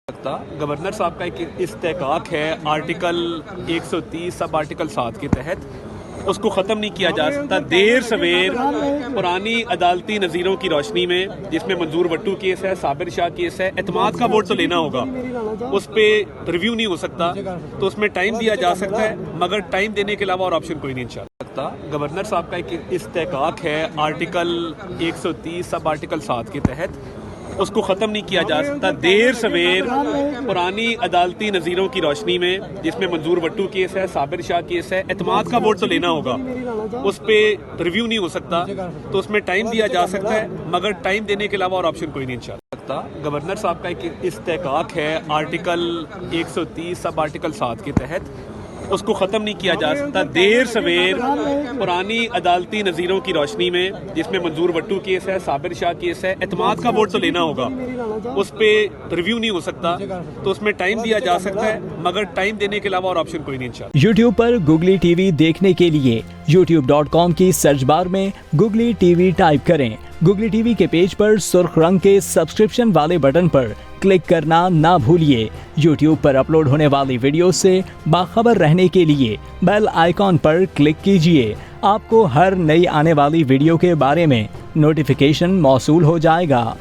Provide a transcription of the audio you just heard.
सकता। गवर्नर साहब का एक इस्तेहकाक है आर्टिकल 130 सब आर्टिकल 7 के तहत, उसको ख़त्म नहीं किया जा सकता। देर सवेर पुरानी अदालती नज़ीरों की रोशनी में, जिसमें मंजूर वट्टू केस है, साबिर शाह केस है, एतमाद का वोट तो लेना होगा, उस पर रिव्यू नहीं हो सकता, तो उसमें टाइम दिया जा सकता है, मगर टाइम देने के अलावा और ऑप्शन कोई नहीं चल सकता। गवर्नर साहब का एक इस्तेहकाक है आर्टिकल 130 सब आर्टिकल 7 के तहत, उसको ख़त्म नहीं किया जा सकता। देर सवेर पुरानी अदालती नज़ीरों की रोशनी में, जिसमें मंजूर वट्टू केस है, साबिर शाह केस है, एतमाद का वोट तो लेना होगा, उस पर रिव्यू नहीं हो सकता, तो उसमें टाइम दिया जा सकता है, मगर टाइम देने के अलावा और ऑप्शन कोई नहीं चल सकता। गवर्नर साहब का एक इस्तेहकाक है आर्टिकल 130 सब आर्टिकल 7 के तहत, उसको ख़त्म नहीं किया जा सकता। देर सवेर पुरानी अदालती नज़ीरों की रोशनी में, जिसमें मंजूर वट्टू केस है, साबिर शाह केस है, एतमाद का वोट तो लेना होगा, उस पर रिव्यू नहीं हो सकता, तो उसमें टाइम दिया जा सकता है, मगर टाइम देने के अलावा और ऑप्शन कोई नहीं चल। YouTube पर Google TV देखने के लिए youtube.com की सर्च बार में Google TV टाइप करें। Google TV के पेज पर सुर्ख रंग के सब्सक्रिप्शन वाले बटन पर क्लिक करना ना भूलिए। YouTube पर अपलोड होने वाली वीडियो से बाखबर रहने के लिए बेल आइकॉन पर क्लिक कीजिए। आपको हर नई आने वाली वीडियो के बारे में नोटिफिकेशन मौसूल हो जाएगा।